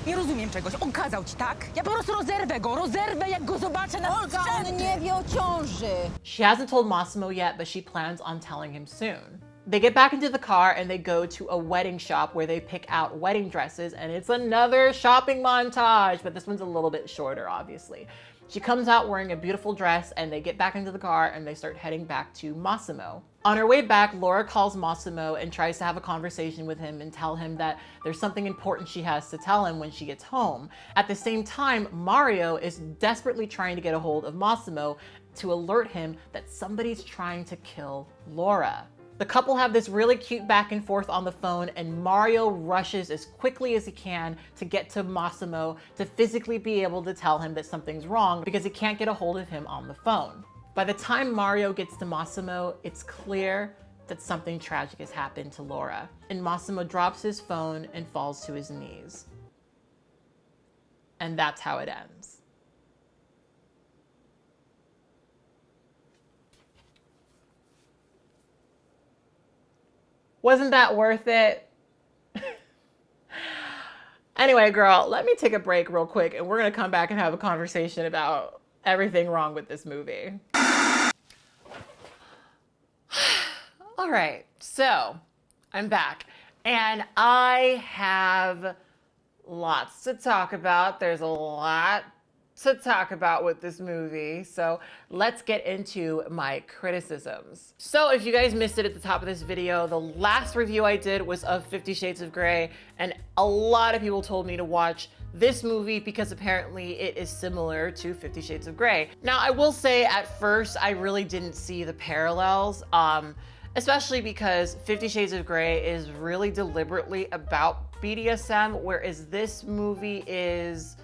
nie rozumiem czegoś. On kazał ci, tak? Ja po prostu rozerwę jak go zobaczę na Olga, on nie wie o ciąży. She hasn't told Massimo yet, but she plans on telling him soon. They get back into the car and they go to a wedding shop where they pick out wedding dresses, and it's another shopping montage, but this one's a little bit shorter, obviously. She comes out wearing a beautiful dress and they get back into the car and they start heading back to Massimo. On her way back, Laura calls Massimo and tries to have a conversation with him and tell him that there's something important she has to tell him when she gets home. At the same time, Mario is desperately trying to get a hold of Massimo to alert him that somebody's trying to kill Laura. The couple have this really cute back and forth on the phone, and Mario rushes as quickly as he can to get to Massimo to physically be able to tell him that something's wrong because he can't get a hold of him on the phone. By the time Mario gets to Massimo, it's clear that something tragic has happened to Laura, and Massimo drops his phone and falls to his knees. And that's how it ends. Wasn't that worth it? Anyway, girl, let me take a break real quick and we're gonna come back and have a conversation about everything wrong with this movie. All right, so I'm back and I have lots to talk about. There's a lot to talk about with this movie. So let's get into my criticisms. So if you guys missed it at the top of this video, the last review I did was of 50 Shades of Grey, and a lot of people told me to watch this movie because apparently it is similar to 50 Shades of Grey. Now I will say at first I really didn't see the parallels, especially because 50 Shades of Grey is really deliberately about BDSM, whereas this movie is,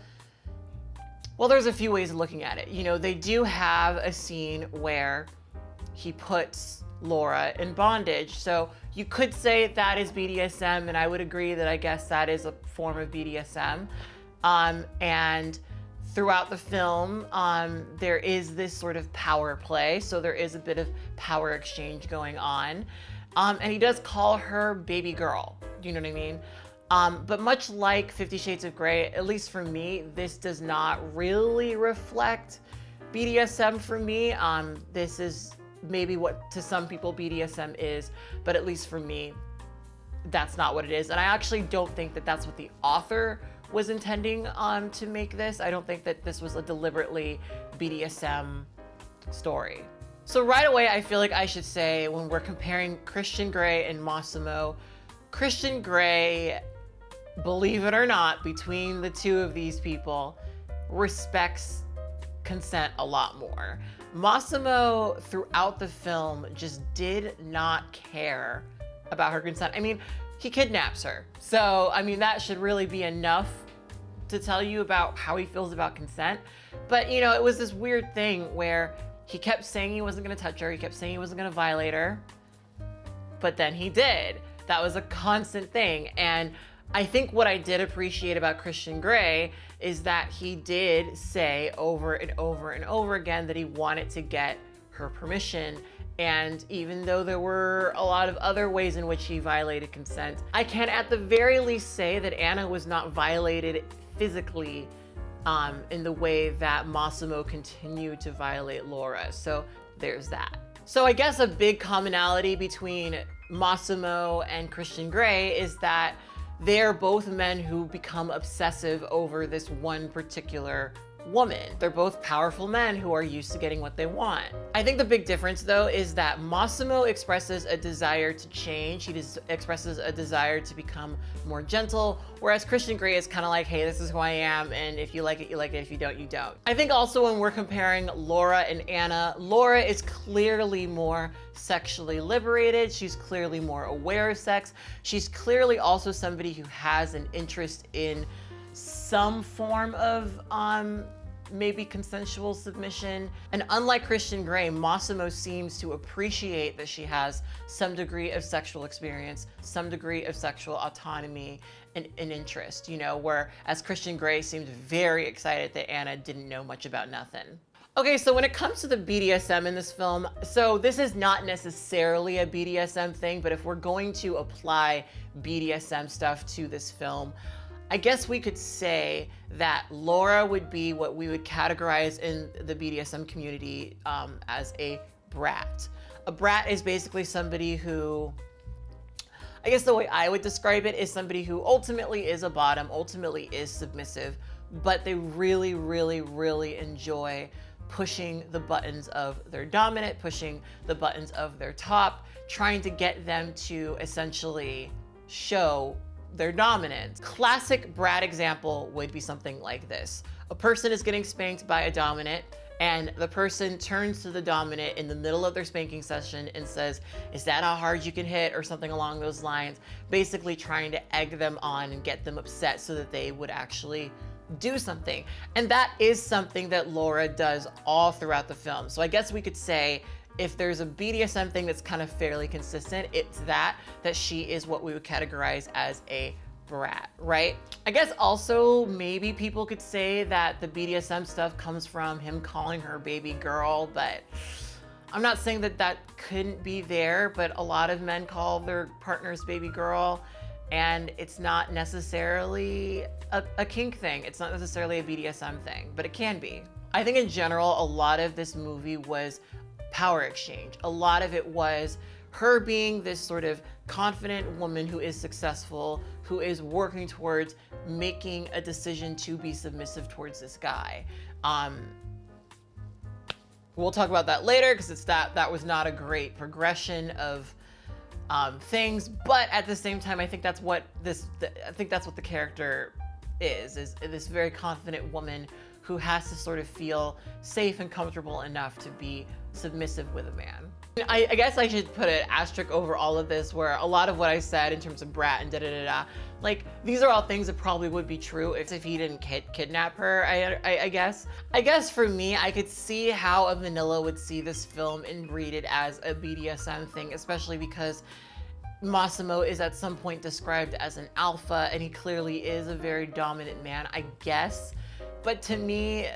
well, there's a few ways of looking at it. You know, they do have a scene where he puts Laura in bondage. So you could say that is BDSM, and I would agree that I guess that is a form of BDSM. And throughout the film, there is this sort of power play. So there is a bit of power exchange going on. And he does call her baby girl. You know what I mean? But much like 50 Shades of Grey, at least for me, this does not really reflect BDSM for me. This is maybe what to some people BDSM is, but at least for me, that's not what it is. And I actually don't think that that's what the author was intending to make this. I don't think that this was a deliberately BDSM story. So right away, I feel like I should say when we're comparing Christian Grey and Massimo, Christian Grey, believe it or not, between the two of these people, respects consent a lot more. Massimo, throughout the film, just did not care about her consent. I mean, he kidnaps her. So, I mean, that should really be enough to tell you about how he feels about consent. But, you know, it was this weird thing where he kept saying he wasn't gonna touch her, he kept saying he wasn't gonna violate her, but then he did. That was a constant thing. And I think what I did appreciate about Christian Grey is that he did say over and over and over again that he wanted to get her permission. And even though there were a lot of other ways in which he violated consent, I can at the very least say that Anna was not violated physically in the way that Massimo continued to violate Laura. So there's that. So I guess a big commonality between Massimo and Christian Grey is that they're both men who become obsessive over this one particular woman. They're both powerful men who are used to getting what they want. I think the big difference though is that Massimo expresses a desire to change. He expresses a desire to become more gentle, whereas Christian Grey is kind of like, hey, this is who I am, and if you like it, you like it. If you don't, you don't. I think also when we're comparing Laura and Anna, Laura is clearly more sexually liberated. She's clearly more aware of sex. She's clearly also somebody who has an interest in some form of maybe consensual submission. And unlike Christian Grey, Massimo seems to appreciate that she has some degree of sexual experience, some degree of sexual autonomy and interest, you know, whereas Christian Grey seemed very excited that Anna didn't know much about nothing. Okay, so when it comes to the BDSM in this film, so this is not necessarily a BDSM thing, but if we're going to apply BDSM stuff to this film, I guess we could say that Laura would be what we would categorize in the BDSM community as a brat. A brat is basically somebody who, I guess the way I would describe it is somebody who ultimately is a bottom, ultimately is submissive, but they really, really, really enjoy pushing the buttons of their dominant, pushing the buttons of their top, trying to get them to essentially show their dominance. Classic brat example would be something like this. A person is getting spanked by a dominant and the person turns to the dominant in the middle of their spanking session and says, "Is that how hard you can hit?" or something along those lines, basically trying to egg them on and get them upset so that they would actually do something. And that is something that Laura does all throughout the film. So I guess we could say if there's a BDSM thing that's kind of fairly consistent, it's that she is what we would categorize as a brat, right? I guess also maybe people could say that the BDSM stuff comes from him calling her baby girl, but I'm not saying that that couldn't be there, but a lot of men call their partners baby girl, and it's not necessarily a kink thing. It's not necessarily a BDSM thing, but it can be. I think in general, a lot of this movie was power exchange. A lot of it was her being this sort of confident woman who is successful, who is working towards making a decision to be submissive towards this guy. We'll talk about that later because it's that was not a great progression of things, but at the same time, I think that's what the character is this very confident woman who has to sort of feel safe and comfortable enough to be submissive with a man. I guess I should put an asterisk over all of this, where a lot of what I said in terms of brat and da-da-da-da, like, these are all things that probably would be true if he didn't kidnap her, I guess. I guess for me, I could see how a vanilla would see this film and read it as a BDSM thing, especially because Massimo is at some point described as an alpha, and he clearly is a very dominant man, I guess. But to me,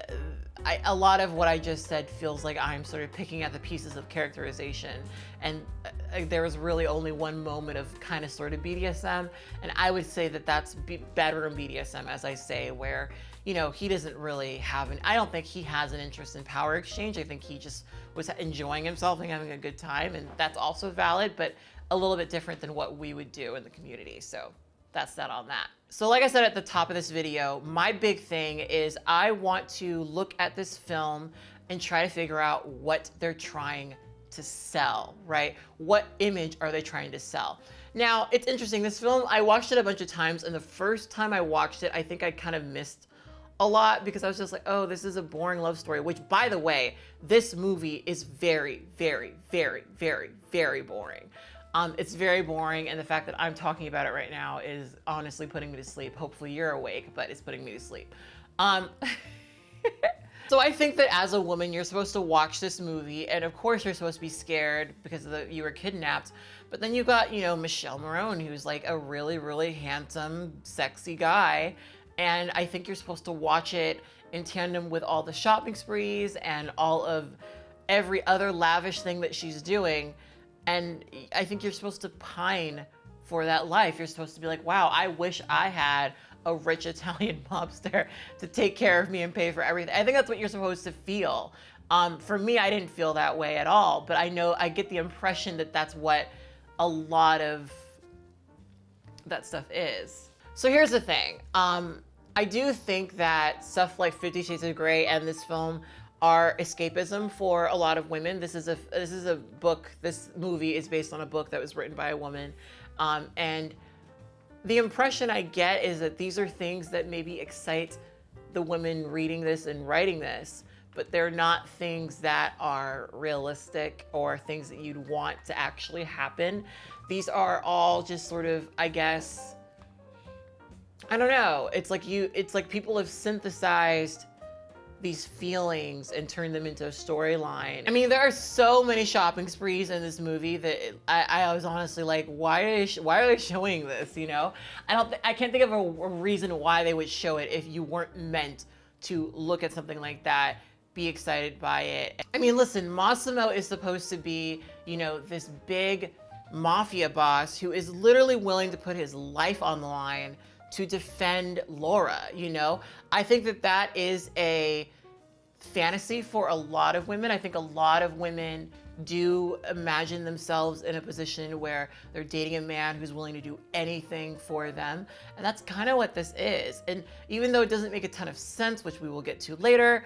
a lot of what I just said feels like I'm sort of picking at the pieces of characterization, and there was really only one moment of kind of sort of BDSM, and I would say that that's bedroom BDSM, as I say, where, you know, he doesn't really have I don't think he has an interest in power exchange. I think he just was enjoying himself and having a good time, and that's also valid, but a little bit different than what we would do in the community. So that's that on that. So like I said at the top of this video, my big thing is I want to look at this film and try to figure out what they're trying to sell, right? What image are they trying to sell? Now, it's interesting, this film, I watched it a bunch of times, and the first time I watched it, I think I kind of missed a lot because I was just like, oh, this is a boring love story, which, by the way, this movie is very, very, very, very, very boring. It's very boring, and the fact that I'm talking about it right now is honestly putting me to sleep. Hopefully you're awake, but it's putting me to sleep. So I think that as a woman, you're supposed to watch this movie, and of course you're supposed to be scared because you were kidnapped, but then you got, you know, Michelle Morone, who's like a really, really handsome, sexy guy, and I think you're supposed to watch it in tandem with all the shopping sprees and all of every other lavish thing that she's doing. And I think you're supposed to pine for that life. You're supposed to be like, wow, I wish I had a rich Italian mobster to take care of me and pay for everything. I think that's what you're supposed to feel. For me, I didn't feel that way at all, but I get the impression that that's what a lot of that stuff is. So here's the thing. I do think that stuff like 50 Shades of Grey and this film are escapism for a lot of women. This is a book, this movie is based on a book that was written by a woman. And the impression I get is that these are things that maybe excite the women reading this and writing this, but they're not things that are realistic or things that you'd want to actually happen. These are all just sort of, I guess, I don't know. It's like people have synthesized these feelings and turn them into a storyline. I mean, there are so many shopping sprees in this movie that I was honestly like, why are they showing this, you know? I can't think of a reason why they would show it if you weren't meant to look at something like that, be excited by it. I mean, listen, Massimo is supposed to be, you know, this big mafia boss who is literally willing to put his life on the line to defend Laura, you know? I think that that is a fantasy for a lot of women. I think a lot of women do imagine themselves in a position where they're dating a man who's willing to do anything for them. And that's kind of what this is. And even though it doesn't make a ton of sense, which we will get to later,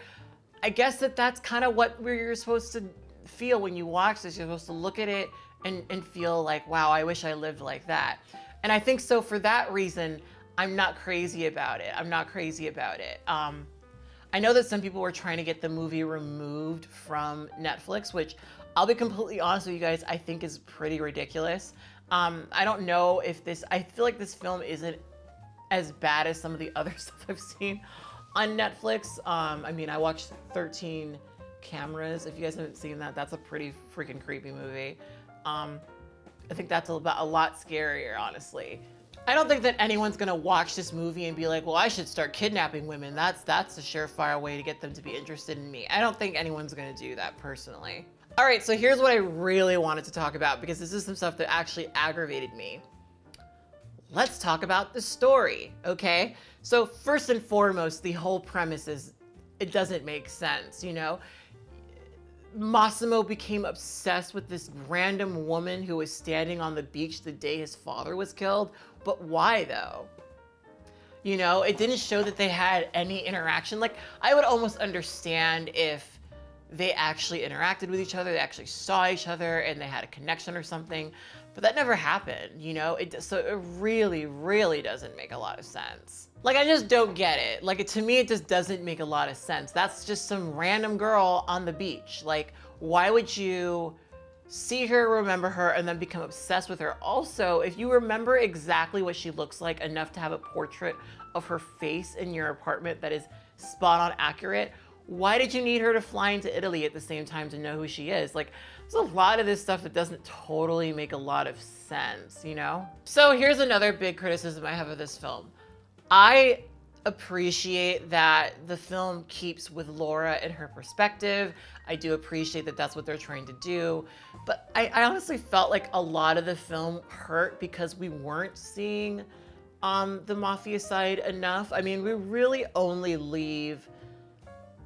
I guess that's kind of what you're supposed to feel when you watch this. You're supposed to look at it and feel like, wow, I wish I lived like that. And I think so for that reason, I'm not crazy about it. I'm not crazy about it. I I know that some people were trying to get the movie removed from Netflix, which I'll be completely honest with you guys, I think is pretty ridiculous. I don't know if I feel like this film isn't as bad as some of the other stuff I've seen on Netflix. I mean, I watched 13 Cameras. If you guys haven't seen that, that's a pretty freaking creepy movie. I think that's a lot scarier, honestly. I don't think that anyone's gonna watch this movie and be like, well, I should start kidnapping women. That's a surefire way to get them to be interested in me. I don't think anyone's gonna do that personally. All right, so here's what I really wanted to talk about, because this is some stuff that actually aggravated me. Let's talk about the story, okay? So first and foremost, the whole premise is, it doesn't make sense, you know? Massimo became obsessed with this random woman who was standing on the beach the day his father was killed. But why though? You know, it didn't show that they had any interaction. Like, I would almost understand if they actually interacted with each other, they actually saw each other and they had a connection or something, but that never happened, you know? So it really, really doesn't make a lot of sense. Like, I just don't get it. Like, to me, it just doesn't make a lot of sense. That's just some random girl on the beach. Like, why would you see her, remember her, and then become obsessed with her? Also, if you remember exactly what she looks like enough to have a portrait of her face in your apartment that is spot on accurate, why did you need her to fly into Italy at the same time to know who she is? Like, there's a lot of this stuff that doesn't totally make a lot of sense, you know? So here's another big criticism I have of this film. I appreciate that the film keeps with Laura in her perspective. I do appreciate that that's what they're trying to do. But I honestly felt like a lot of the film hurt because we weren't seeing the mafia side enough. I mean, we really only leave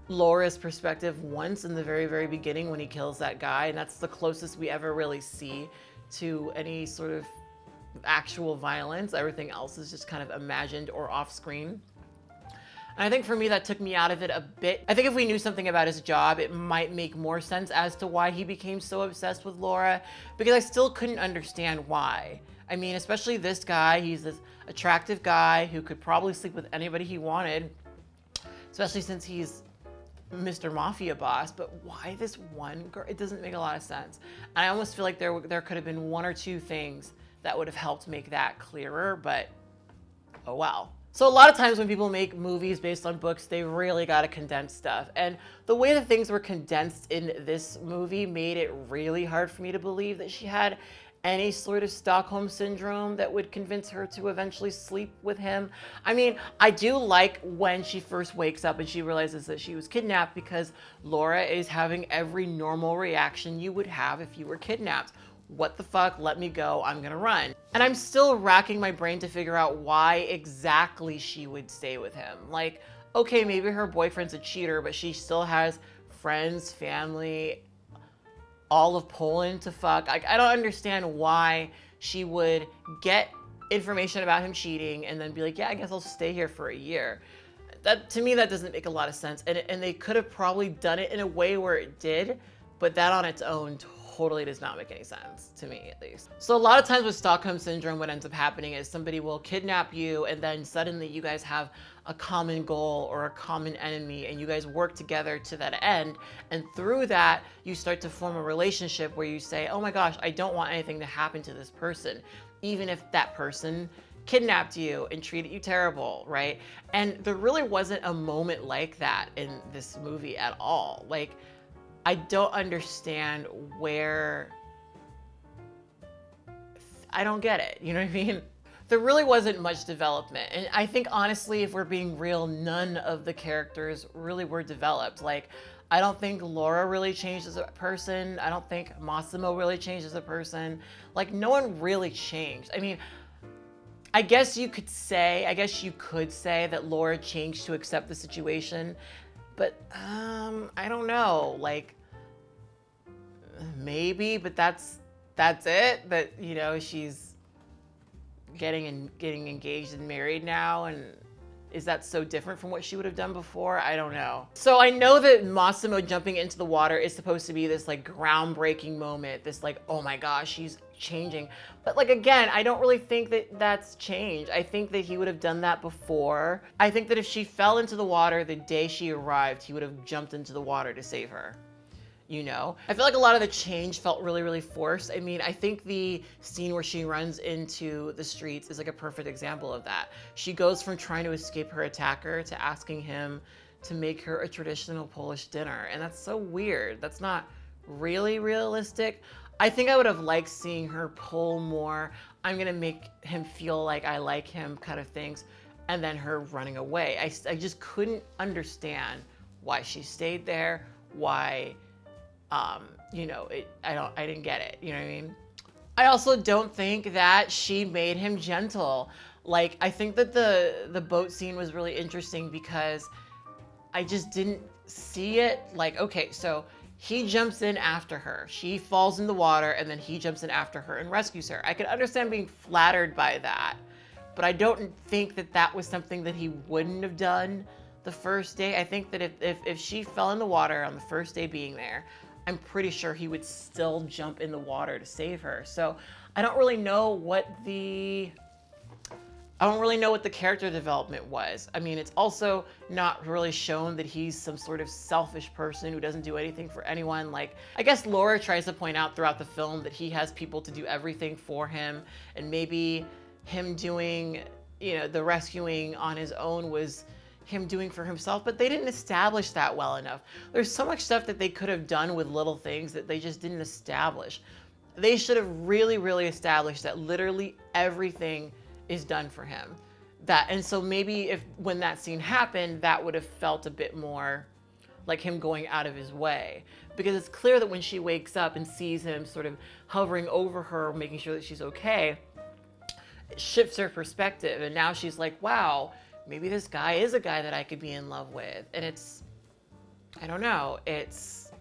Laura's perspective once in the very, very beginning when he kills that guy. And that's the closest we ever really see to any sort of actual violence. Everything else is just kind of imagined or off screen. And I think for me, that took me out of it a bit. I think if we knew something about his job, it might make more sense as to why he became so obsessed with Laura, because I still couldn't understand why. I mean, especially this guy, he's this attractive guy who could probably sleep with anybody he wanted, especially since he's Mr. Mafia boss, but why this one girl? It doesn't make a lot of sense. And I almost feel like there could have been one or two things that would have helped make that clearer, but oh well. So a lot of times when people make movies based on books, they really got to condense stuff. And the way that things were condensed in this movie made it really hard for me to believe that she had any sort of Stockholm syndrome that would convince her to eventually sleep with him. I mean, I do like when she first wakes up and she realizes that she was kidnapped, because Laura is having every normal reaction you would have if you were kidnapped. What the fuck, let me go, I'm gonna run. And I'm still racking my brain to figure out why exactly she would stay with him. Like, okay, maybe her boyfriend's a cheater, but she still has friends, family, all of Poland to fuck. I don't understand why she would get information about him cheating and then be like, yeah, I guess I'll stay here for a year. That, to me, that doesn't make a lot of sense. And they could have probably done it in a way where it did, but that on its own totally does not make any sense, to me at least. So a lot of times with Stockholm Syndrome, what ends up happening is somebody will kidnap you and then suddenly you guys have a common goal or a common enemy and you guys work together to that end. And through that, you start to form a relationship where you say, oh my gosh, I don't want anything to happen to this person, even if that person kidnapped you and treated you terrible, right? And there really wasn't a moment like that in this movie at all. Like, I don't understand where, I don't get it, you know what I mean? There really wasn't much development. And I think honestly, if we're being real, none of the characters really were developed. Like, I don't think Laura really changed as a person. I don't think Massimo really changed as a person. Like, no one really changed. I mean, I guess you could say that Laura changed to accept the situation, but I don't know, like, maybe, but that's it. That, you know, she's getting engaged and married now, and is that so different from what she would have done before? I don't know. So I know that Massimo jumping into the water is supposed to be this like groundbreaking moment, this like, oh my gosh, changing. But like, again, I don't really think that that's changed. I think that he would have done that before. I think that if she fell into the water the day she arrived, he would have jumped into the water to save her. You know? I feel like a lot of the change felt really, really forced. I mean, I think the scene where she runs into the streets is like a perfect example of that. She goes from trying to escape her attacker to asking him to make her a traditional Polish dinner. And that's so weird. That's not really realistic. I think I would have liked seeing her pull more, I'm gonna make him feel like I like him kind of things, and then her running away. I just couldn't understand why she stayed there, why, you know, I didn't get it, you know what I mean? I also don't think that she made him gentle. Like, I think that the boat scene was really interesting because I just didn't see it. Like, okay, so he jumps in after her. She falls in the water and then he jumps in after her and rescues her. I can understand being flattered by that, but I don't think that that was something that he wouldn't have done the first day. I think that if she fell in the water on the first day being there, I'm pretty sure he would still jump in the water to save her. So I don't really know what the character development was. I mean, it's also not really shown that he's some sort of selfish person who doesn't do anything for anyone. Like, I guess Laura tries to point out throughout the film that he has people to do everything for him, and maybe him doing, you know, the rescuing on his own was him doing for himself, but they didn't establish that well enough. There's so much stuff that they could have done with little things that they just didn't establish. They should have really, really established that literally everything is done for him. And so maybe when that scene happened, that would have felt a bit more like him going out of his way. Because it's clear that when she wakes up and sees him sort of hovering over her, making sure that she's okay, it shifts her perspective. And now she's like, wow, maybe this guy is a guy that I could be in love with. And it's, I don't know, it's,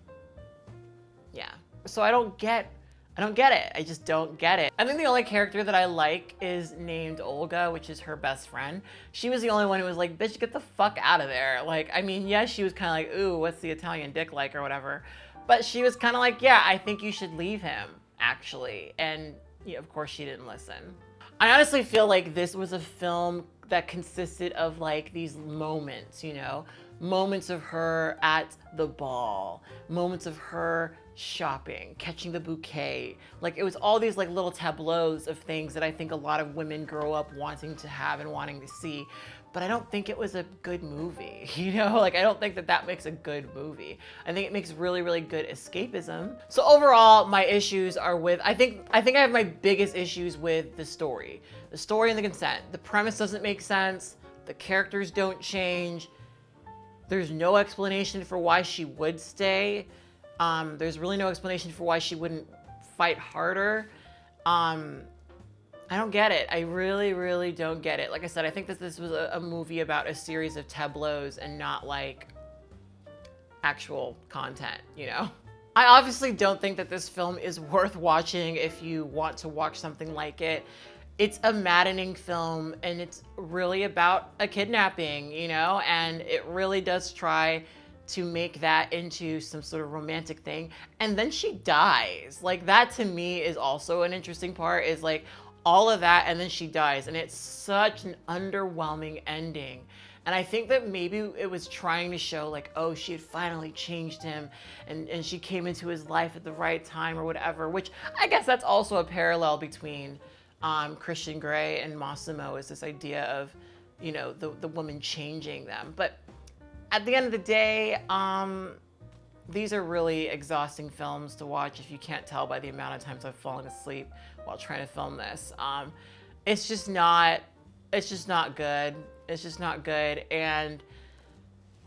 yeah. So I don't get it. I just don't get it. I think the only character that I like is named Olga, which is her best friend. She was the only one who was like, bitch, get the fuck out of there. Like, I mean, yes, she was kind of like, ooh, what's the Italian dick like or whatever. But she was kind of like, yeah, I think you should leave him, actually. And yeah, of course she didn't listen. I honestly feel like this was a film that consisted of like these moments, you know? Moments of her at the ball, moments of her shopping, catching the bouquet. Like, it was all these like little tableaus of things that I think a lot of women grow up wanting to have and wanting to see. But I don't think it was a good movie, you know? Like, I don't think that that makes a good movie. I think it makes really, really good escapism. So overall, my issues are with, I think I have my biggest issues with the story. The story and the consent. The premise doesn't make sense. The characters don't change. There's no explanation for why she would stay. There's really no explanation for why she wouldn't fight harder. I don't get it. I really, really don't get it. Like I said, I think that this was a movie about a series of tableaus and not like actual content, you know? I obviously don't think that this film is worth watching if you want to watch something like it. It's a maddening film and it's really about a kidnapping, you know? And it really does try to make that into some sort of romantic thing. And then she dies. Like, that to me is also an interesting part, is like all of that and then she dies. And it's such an underwhelming ending. And I think that maybe it was trying to show like, oh, she had finally changed him and she came into his life at the right time or whatever, which I guess that's also a parallel between Christian Grey and Massimo, is this idea of, you know, the woman changing them. But at the end of the day, these are really exhausting films to watch if you can't tell by the amount of times I've fallen asleep while trying to film this. It's just not good. It's just not good. And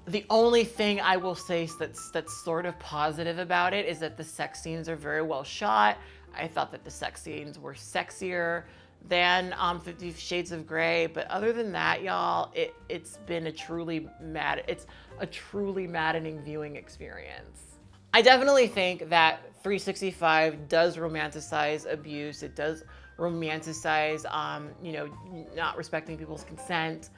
the only thing I will say that's sort of positive about it is that the sex scenes are very well shot. I thought that the sex scenes were sexier than 50 Shades of Grey, but other than that, y'all, it's a truly maddening viewing experience. I definitely think that 365 does romanticize abuse. It does romanticize, you know, not respecting people's consent.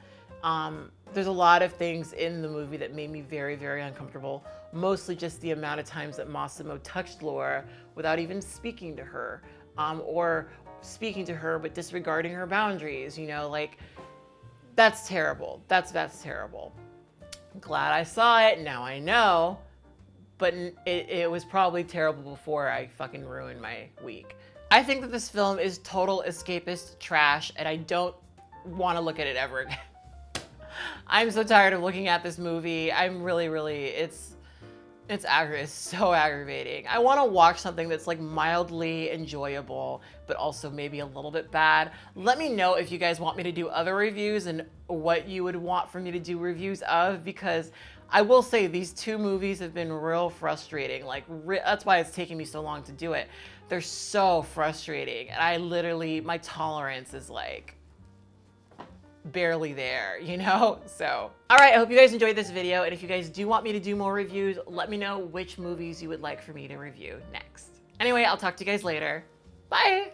There's a lot of things in the movie that made me very, very uncomfortable. Mostly just the amount of times that Massimo touched Laura without even speaking to her. or speaking to her but disregarding her boundaries, you know, like that's terrible. That's terrible. Glad I saw it, now I know, but it was probably terrible before I fucking ruined my week. I think that this film is total escapist trash and I don't want to look at it ever again. I'm so tired of looking at this movie. I'm really, it's so aggravating. I want to watch something that's like mildly enjoyable, but also maybe a little bit bad. Let me know if you guys want me to do other reviews and what you would want for me to do reviews of, because I will say these two movies have been real frustrating. Like, that's why it's taking me so long to do it. They're so frustrating. And I literally, my tolerance is like barely there, you know? So, all right, I hope you guys enjoyed this video. And if you guys do want me to do more reviews, let me know which movies you would like for me to review next. Anyway, I'll talk to you guys later. Bye.